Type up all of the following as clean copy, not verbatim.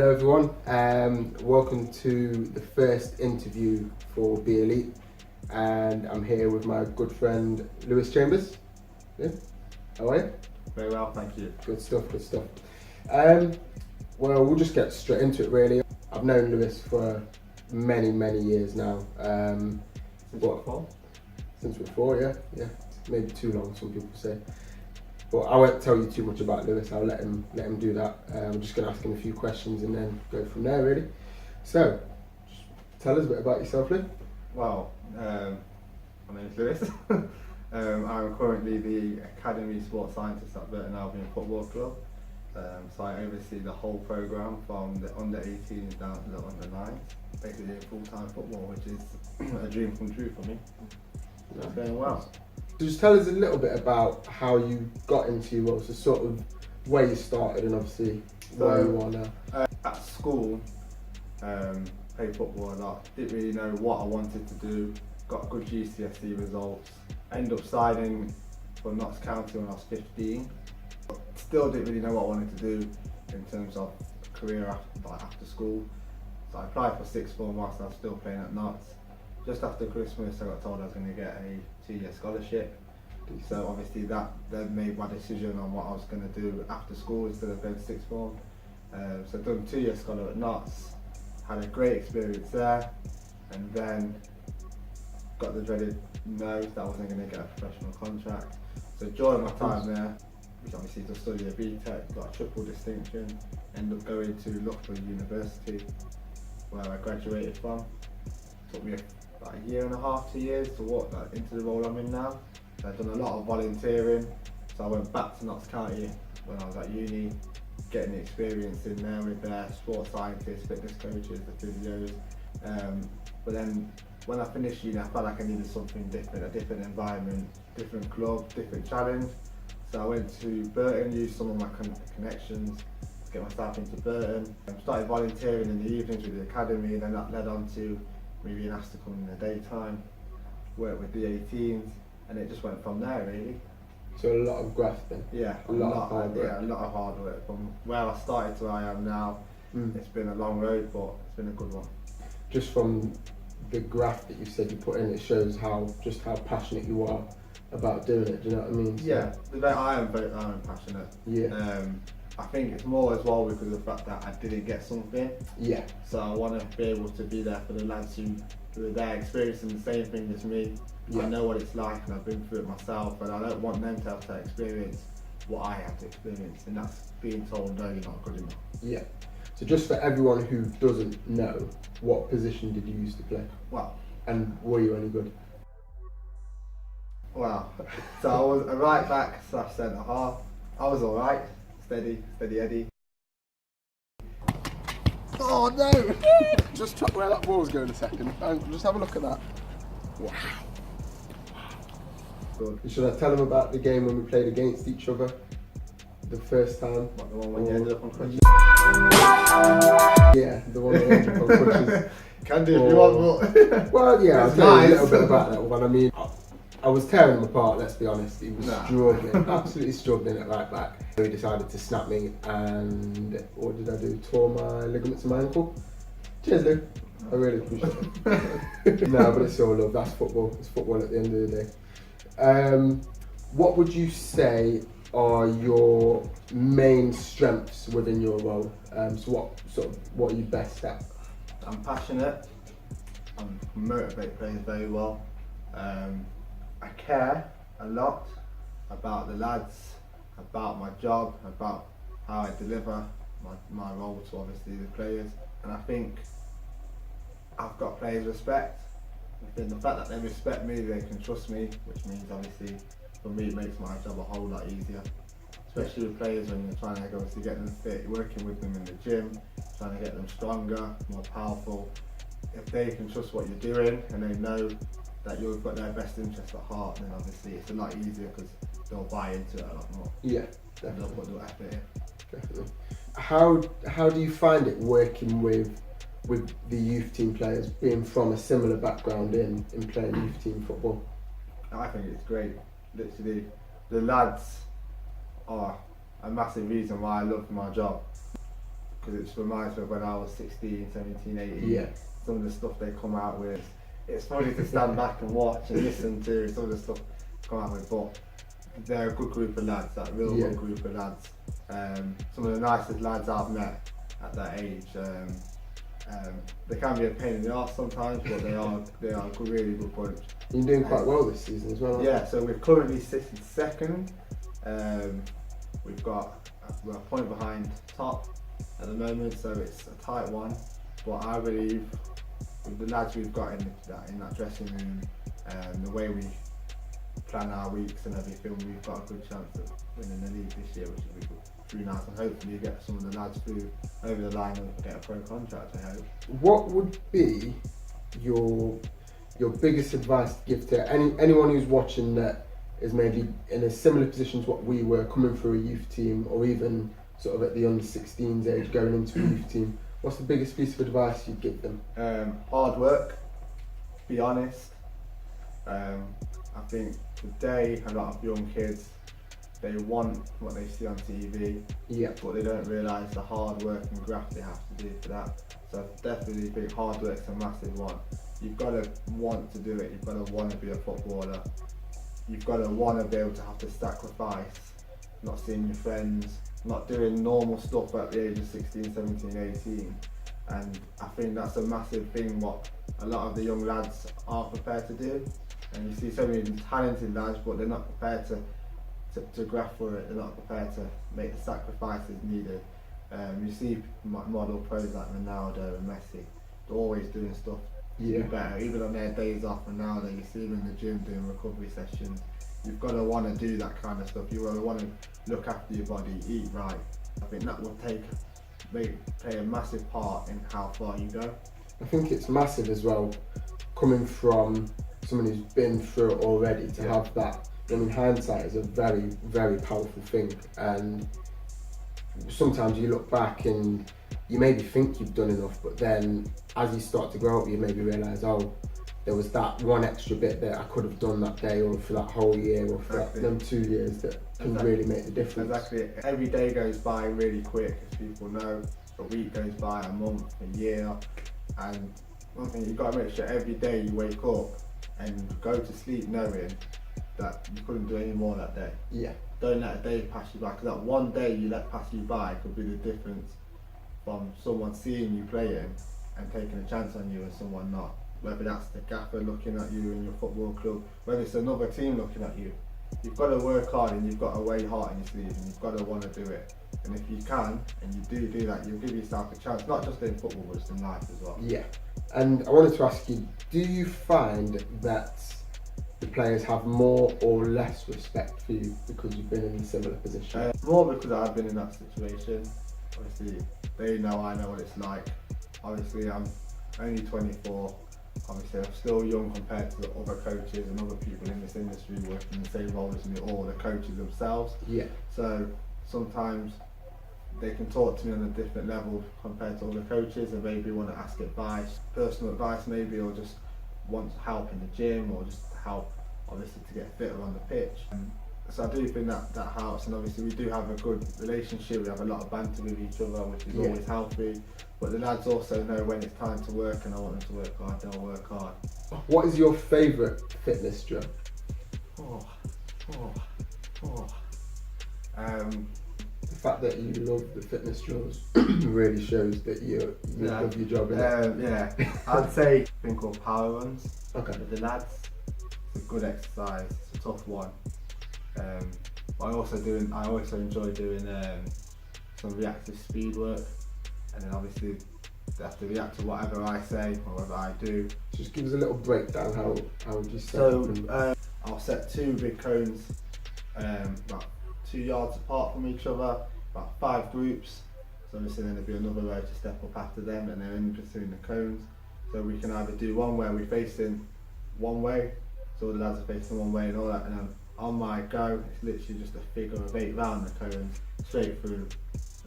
Hello everyone, welcome to the first interview for Be Elite, and I'm here with my good friend Lewis Chambers. Yeah. How are you? Very well, thank you. Good stuff, good stuff. Well, we'll just get straight into it really. I've known Lewis for many years now. Since before, yeah. Maybe too long, some people say. But I won't tell you too much about Lewis. I'll let him do that. I'm just going to ask him a few questions and then go from there, really. So, just tell us a bit about yourself, Lou. Well, my name is Lewis. I'm currently the Academy Sports Scientist at Burton Albion Football Club. So I oversee the whole programme from the under-18s down to the under-9s. Basically full-time football, which is a dream come true for me. It's going well. So just tell us a little bit about how you got into your role, so sort of where you started and obviously where you are now. At school, played football a lot. Didn't really know what I wanted to do. Got good GCSE results. Ended up signing for Notts County when I was 15. But still didn't really know what I wanted to do in terms of career after school. So I applied for sixth form whilst I was still playing at Notts. Just after Christmas, I got told I was going to get a 2-year scholarship. So obviously that then made my decision on what I was going to do after school instead of going to sixth form. So I've done 2-year scholar at Notts, had a great experience there, and then got the dreaded no that I wasn't going to get a professional contract. So during my time there, which obviously to study a BTEC, got a triple distinction, ended up going to Loughborough University, where I graduated from. Took me about a year and a half, 2 years to walk into the role I'm in now. So I've done a lot of volunteering, so I went back to Notts County when I was at uni, getting the experience in there with their sports scientists, fitness coaches, the physios. But then when I finished uni, I felt like I needed something different, a different environment, different club, different challenge. So I went to Burton, used some of my connections to get myself into Burton. Started volunteering in the evenings with the academy, and then that led on to me being asked to come in the daytime, work with the 18s, and it just went from there really. So a lot of graft then? Yeah, a lot of hard work. Yeah, a lot of hard work. From where I started to where I am now, It's been a long road, but it's been a good one. Just from the graph that you said you put in, it shows how passionate you are about doing it. Do you know what I mean? So, yeah, I am passionate. Yeah. I think it's more as well because of the fact that I didn't get something. Yeah. So I want to be able to be there for the lads who are there experiencing the same thing as me. Yeah. I know what it's like and I've been through it myself, and I don't want them to have to experience what I had to experience, and that's being told, no, you're not good enough. Yeah. So just for everyone who doesn't know, what position did you used to play? Well, And were you any good? Wow. So I was a right back / centre half. I was alright, steady Eddie. Oh no! Just check where that ball's going a second. Just have a look at that. Wow. Good. Should I tell them about the game when we played against each other the first time? What, the one when you ended up on crutches? Yeah, the one that ended up on crutches. Can do if you want, but... Well, yeah, I'll It's tell you a nice. little bit about that one. I mean, I was tearing him apart, let's be honest. He was struggling, absolutely struggling at right back. So he decided to snap me, and what did I do? Tore my ligaments in my ankle. Cheers, Lou. I really appreciate it. No, but it's all love. That's football. It's football at the end of the day. What would you say are your main strengths within your role? So what are you best at? I'm passionate. I motivate players very well. I care a lot about the lads, about my job, about how I deliver my role to obviously the players, and I think I've got players' respect. I think the fact that they respect me, they can trust me, which means obviously for me it makes my job a whole lot easier. Especially with players when you're trying to obviously get them fit, working with them in the gym, trying to get them stronger, more powerful. If they can trust what you're doing and they know that you've got their best interest at heart, then obviously it's a lot easier because they'll buy into it a lot more. Yeah, They'll definitely. put the effort in. Definitely. How do you find it working with the youth team players, being from a similar background in playing youth team football? I think it's great. Literally, the lads are a massive reason why I love my job. because it just reminds me of when I was 16, 17, 18. Yeah. Some of the stuff they come out with, it's funny to stand back and watch and listen to some of the stuff they come out with, but they're a good group of lads, that real good group of lads. Some of the nicest lads I've met at that age. They can be a pain in the arse sometimes, but they are a really good bunch. You're doing quite well this season as well. Yeah, so we're currently sitting second. We're a point behind top at the moment, so it's a tight one. But I believe with the lads we've got in that dressing room, the way we plan our weeks and everything, we've got a good chance of winning the league this year, which will be really nice. And hopefully get some of the lads through over the line and get a pro contract, I hope. What would be your biggest advice to give to anyone who's watching that is maybe in a similar position to what we were, coming through a youth team, or even sort of at the under 16s age going into a youth team? What's the biggest piece of advice you'd give them? Hard work, be honest. I think today a lot of young kids, they want what they see on TV, but they don't realise the hard work and graft they have to do for that. So I definitely think hard work's a massive one. You've got to want to do it, you've got to want to be a footballer, you've got to want to be able to have to sacrifice, not seeing your friends, not doing normal stuff at the age of 16, 17, 18. And I think that's a massive thing what a lot of the young lads are prepared to do. And you see so many talented lads, but they're not prepared to graft for it, they're not prepared to make the sacrifices needed. You see model pros like Ronaldo and Messi, they're always doing stuff to be better, even on their days off. And now you see them in the gym doing recovery sessions. You've got to want to do that kind of stuff. You want to look after your body, eat right. I think that will play a massive part in how far you go. I think it's massive as well, coming from someone who's been through it already, to have that. I mean, hindsight is a very, very powerful thing, and sometimes you look back and you maybe think you've done enough, but then as you start to grow up, you maybe realise, oh, there was that one extra bit that I could have done that day, or for that whole year, or for them 2 years, that can really make the difference. Exactly. Every day goes by really quick, as people know. A week goes by, a month, a year, and one thing you've got to make sure every day you wake up and go to sleep knowing that you couldn't do any more that day. Yeah. Don't let a day pass you by, because that one day you let pass you by could be the difference from someone seeing you playing and taking a chance on you and someone not. Whether that's the gaffer looking at you in your football club, whether it's another team looking at you. You've got to work hard and you've got to weigh heart in your sleeve, and you've got to want to do it. And if you can, and you do that, you'll give yourself a chance, not just in football, but just in life as well. Yeah. And I wanted to ask you, do you find that the players have more or less respect for you because you've been in a similar position? More because I've been in that situation. Obviously, they know I know what it's like. Obviously, I'm only 24. Obviously, I'm still young compared to the other coaches and other people in this industry working the same role as me, or the coaches themselves. Yeah. So sometimes they can talk to me on a different level compared to other coaches, and maybe want to ask advice, personal advice maybe, or just want help in the gym, or just help obviously to get fitter on the pitch. So I do think that helps, and obviously we do have a good relationship. We have a lot of banter with each other, which is always healthy. But the lads also know when it's time to work, and I want them to work hard, they'll work hard. What is your favourite fitness drill? The fact that you love the fitness drills really shows that you love your job. Yeah, I'd say a thing called power runs. Okay. With the lads, it's a good exercise. It's a tough one. But I also enjoy doing some reactive speed work, and then obviously they have to react to whatever I say or whatever I do. Just give us a little breakdown. How would you set So I'll set 2 big cones, about 2 yards apart from each other, about 5 groups. So obviously then there'll be another row to step up after them, and they're in between the cones. So we can either do one where we're facing one way, so the lads are facing one way and all that, and then on my go, it's literally just a figure of 8 round the cones, straight through,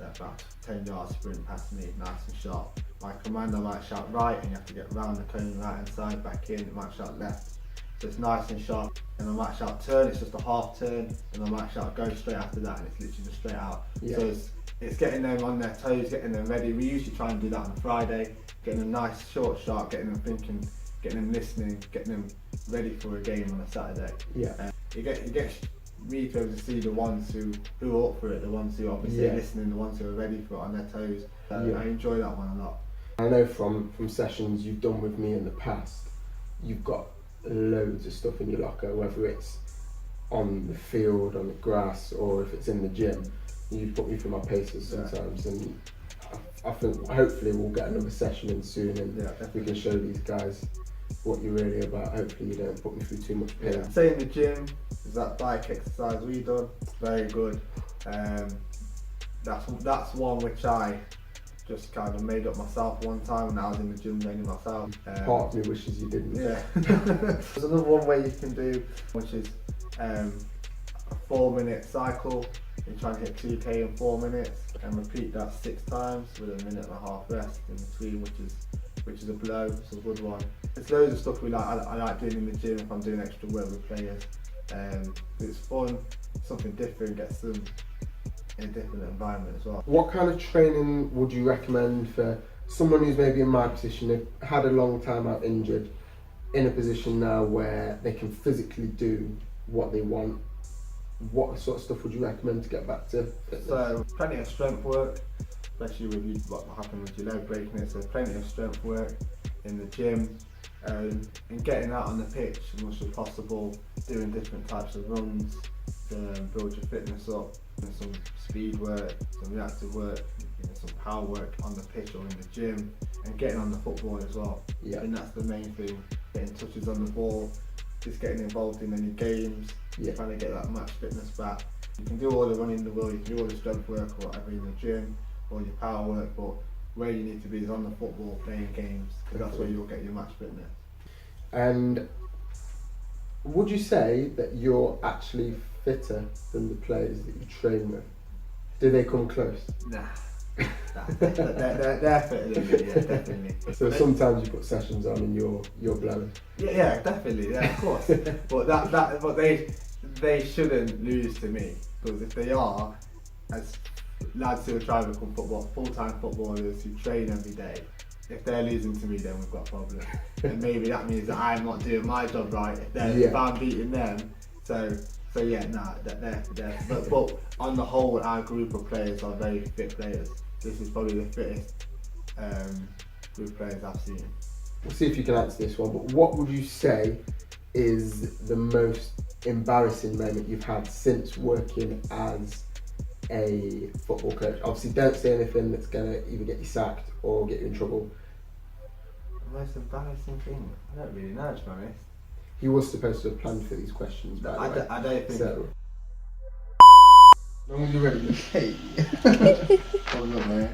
about 10 yards sprint past me, nice and sharp. My command, I might shout right, and you have to get round the cone right hand side, back in, it might shout left. So it's nice and sharp. And I might shout turn, it's just a half turn, and I might shout go straight after that, and it's literally just straight out. Yeah. So it's it's getting them on their toes, getting them ready. We usually try and do that on a Friday, getting them nice, short, sharp, getting them thinking, getting them listening, getting them ready for a game on a Saturday. Yeah. It gets me to be able to see the ones who are up for it, the ones who are obviously listening, the ones who are ready for it on their toes. I enjoy that one a lot. I know from sessions you've done with me in the past, you've got loads of stuff in your locker, whether it's on the field, on the grass, or if it's in the gym. You put me through my paces sometimes, and I think hopefully we'll get another session in soon, and we can show these guys what you're really about. Hopefully you don't put me through too much pain. Say in the gym, is that bike exercise we done, very good. That's one which I just kind of made up myself one time when I was in the gym training myself. Part of me wishes you didn't. Yeah. There's another one way you can do, which is a 4-minute cycle. You try and hit 2k in 4 minutes and repeat that 6 times with a 1.5 minute rest in between, which is a blow. It's a good one. There's loads of stuff I like doing in the gym if I'm doing extra work with players. It's fun, something different, gets them in a different environment as well. What kind of training would you recommend for someone who's maybe in my position, they've had a long time out injured, in a position now where they can physically do what they want? What sort of stuff would you recommend to get back to fitness? So plenty of strength work, especially with what happened with your leg breaking it. So plenty of strength work in the gym, and getting out on the pitch as much as possible, doing different types of runs to build your fitness up, and some speed work, some reactive work, some power work on the pitch or in the gym, and getting on the football as well. Yeah. And that's the main thing, getting touches on the ball, just getting involved in any games, trying to get that match fitness back. You can do all the running in the world, you can do all the strength work or whatever in the gym, or your power work, but where you need to be is on the football, playing games, because that's where you'll get your match fitness. And would you say that you're actually fitter than the players that you train with? Do they come close? Nah. They're fitter than me, yeah, definitely. So sometimes you put sessions on and you're blowing. Yeah, definitely, yeah, of course. But they shouldn't lose to me, because if they are, as lads who are trying to become full-time footballers who train every day, if they're losing to me, then we've got a problem. And maybe that means that I'm not doing my job right if I'm beating them. So yeah, but on the whole, our group of players are very fit players. This is probably the fittest group of players I've seen. We'll see if you can answer this one, but what would you say is the most embarrassing moment you've had since working as a football coach? Obviously don't say anything that's going to either get you sacked or get you in trouble. The most embarrassing thing? I don't really know, to be honest. He was supposed to have planned for these questions, by the way. I don't think so. As long as you're ready, hey. Hold on, man.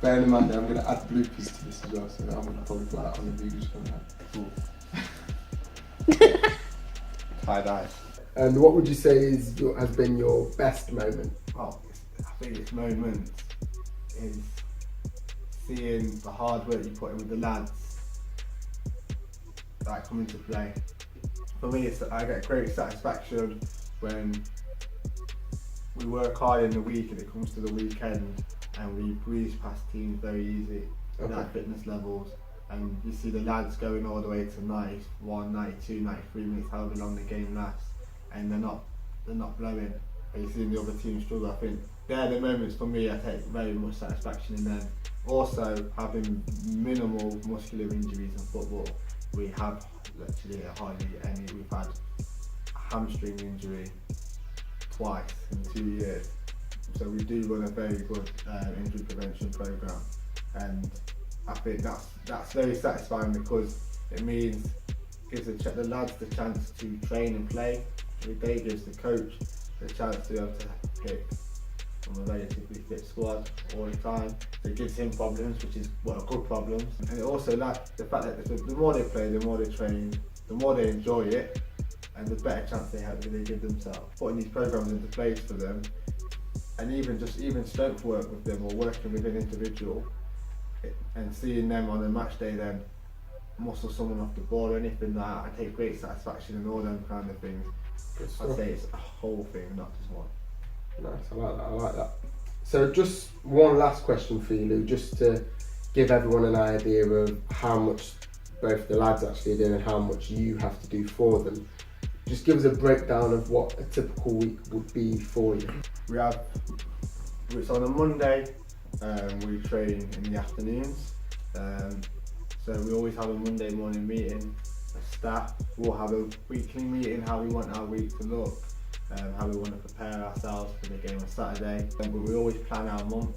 Bearing in mind that I'm going to add bloopers to this as well, so I'm going to probably put that on the videos from that. Tie-dye. And what would you say has been your best moment? Well, I think this moment is seeing the hard work you put in with the lads that come into play. For me, I get great satisfaction when we work hard in the week and it comes to the weekend and we breeze past teams very easy at our fitness levels, and you see the lads going all the way to 91, 92, 93 minutes, however long the game lasts, and they're not blowing, and you see the other team struggle. I think they're the moments for me I take very much satisfaction in them. Also, having minimal muscular injuries in football, we have literally hardly any. We've had a hamstring injury twice in 2 years, so we do run a very good injury prevention program, and I think that's very satisfying because it means gives the lads the chance to train and play every day, gives the coach the chance to be able to pick from a relatively fit squad all the time. So it gives him problems, which is good problems, and it also the fact that the more they play, the more they train, the more they enjoy it, and the better chance they give themselves. Putting these programs into place for them, and even strength work with them or working with an individual, and seeing them on a match day then muscle someone off the ball or anything like that, I take great satisfaction in all them kind of things. I'd say it's a whole thing, not just one. Nice, I like that. So just one last question for you, Lou, just to give everyone an idea of how much both the lads actually do and how much you have to do for them. Just give us a breakdown of what a typical week would be for you. It's on a Monday, we train in the afternoons. So we always have a Monday morning meeting as staff. We'll have a weekly meeting, how we want our week to look, how we want to prepare ourselves for the game on Saturday. But we always plan our month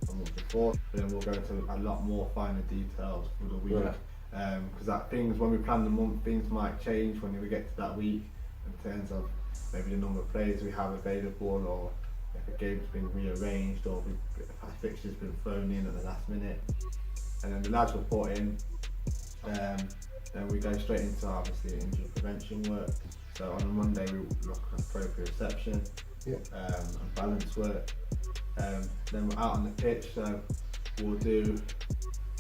a month before, but then we'll go into a lot more finer details for the week. Because things, when we plan the month, things might change when we get to that week in terms of maybe the number of players we have available, or if a game's been rearranged, or if a fixture's been thrown in at the last minute. And then the lads report in, then we go straight into obviously injury prevention work. So on a Monday we look at proprioception and balance work. Then we're out on the pitch, so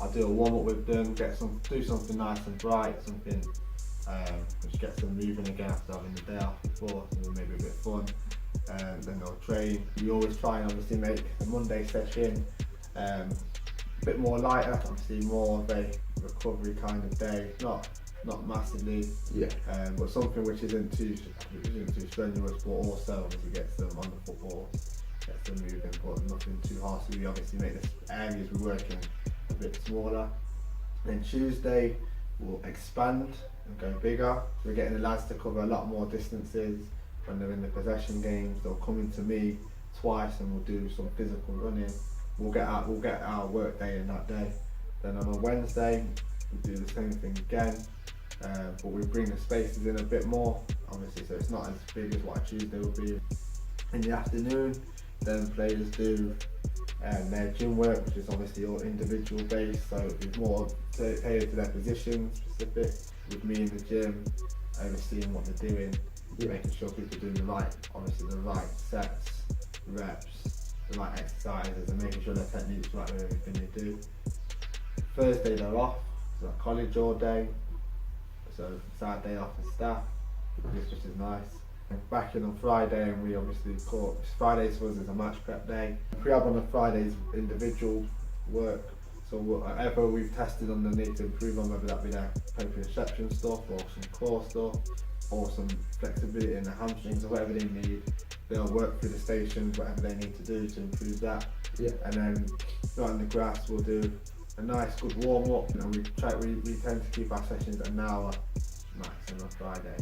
I'll do a warm up with them, do something nice and bright, something which gets them moving again after having the day off before, so maybe a bit fun. Then they'll train. We always try and obviously make the Monday session a bit more lighter, obviously more of a recovery kind of day, not massively, but something which isn't too strenuous, but also obviously gets them on the football, gets them moving, but nothing too hard. So we obviously make the areas we work in a bit smaller. Then Tuesday we'll expand and go bigger. We're getting the lads to cover a lot more distances. When they're in the possession games, they'll come into me twice and we'll do some physical running. We'll get our work day in that day. Then on a Wednesday we do the same thing again, but we bring the spaces in a bit more, obviously, so it's not as big as what a Tuesday will be. In the afternoon, then players do their gym work, which is obviously all individual based, so it's more tailored to their position specific, with me in the gym, overseeing what they're doing, making sure people are doing the right sets, reps, the right exercises, and making sure their technique's right with everything they do. Thursday they're off, so like college all day, so Saturday off for staff, which is nice. Back in on Friday, and we obviously Fridays for us is a match prep day. We have on the Fridays individual work, so whatever we've tested on, they need to improve on, whether that be their proprioception stuff or some core stuff or some flexibility in the hamstrings or whatever they need. They'll work through the stations, whatever they need to do to improve that. And then out on the grass we'll do a nice good warm up, and we tend to keep our sessions an hour max on a Friday.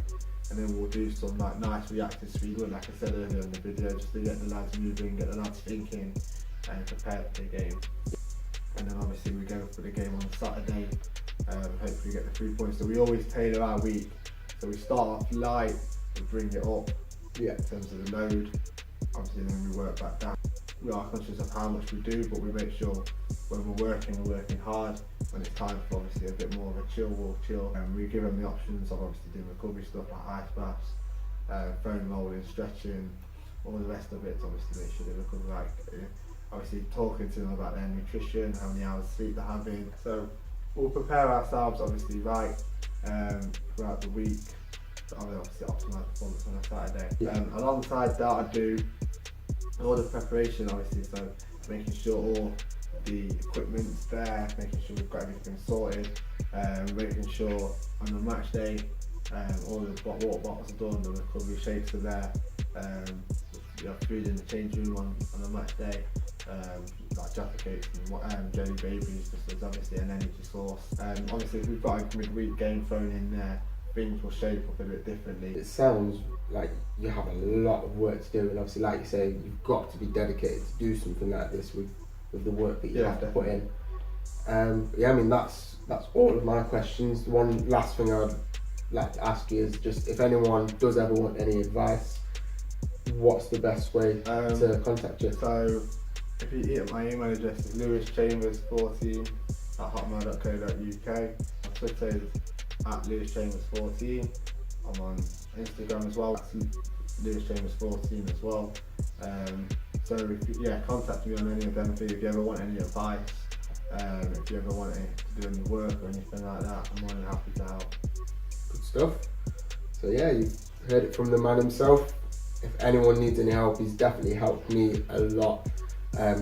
And then we'll do some like nice reactive speed work, like I said earlier in the video, just to get the lads moving, get the lads thinking and prepared for the game. And then obviously we go for the game on Saturday, hopefully get the 3 points. So we always tailor our week, so we start off light and bring it up in terms of the load. Obviously then we work back down. We are conscious of how much we do, but we make sure when we're working hard. When it's time for obviously a bit more of a chill, we'll chill. And we give them the options of obviously doing recovery stuff like ice baths, foam rolling, stretching, all the rest of it to obviously make sure they recover right. Obviously talking to them about their nutrition, how many hours sleep they're having. So we'll prepare ourselves obviously right throughout the week to obviously optimise performance on a Saturday. Alongside that I do all the preparation obviously, so making sure all the equipment's there, making sure we've got everything sorted, making sure on the match day all the water bottles are done, the recovery shakes are there, you have food in the change room on the match day, like Jaffa cakes and jelly babies, just as obviously an energy source. Obviously if we've got a midweek game thrown in there, things will shape up a bit differently. It sounds like you have a lot of work to do, and obviously like you say, you've got to be dedicated to do something like this with the work that you have to put in. I mean that's all of my questions. The one last thing I'd like to ask you is just if anyone does ever want any advice, what's the best way to contact you? So if you my email address is lewischambers14@hotmail.co.uk. My Twitter is @lewischambers14. I'm on Instagram as well, that's lewischambers14 as well. So contact me on any of them if you ever want any advice, if you ever want to do any work or anything like that, I'm more than happy to help. Good stuff. So yeah, you've heard it from the man himself. If anyone needs any help, he's definitely helped me a lot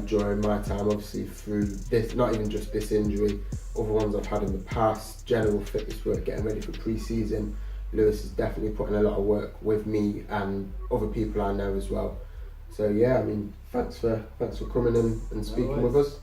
during my time, obviously through this, not even just this injury, other ones I've had in the past, general fitness work, getting ready for pre-season. Lewis is definitely putting a lot of work with me and other people I know as well. So yeah, I mean, thanks for coming in and speaking with us.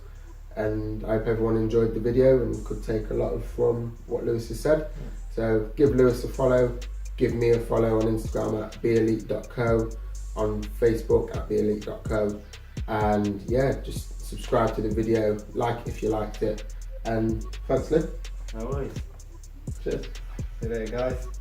And I hope everyone enjoyed the video and could take a lot from what Lewis has said. So give Lewis a follow, give me a follow on Instagram at beelite.co, on Facebook at beelite.co, and yeah, just subscribe to the video, like if you liked it, and thanks, Lou. No worries. Cheers. See you later, guys.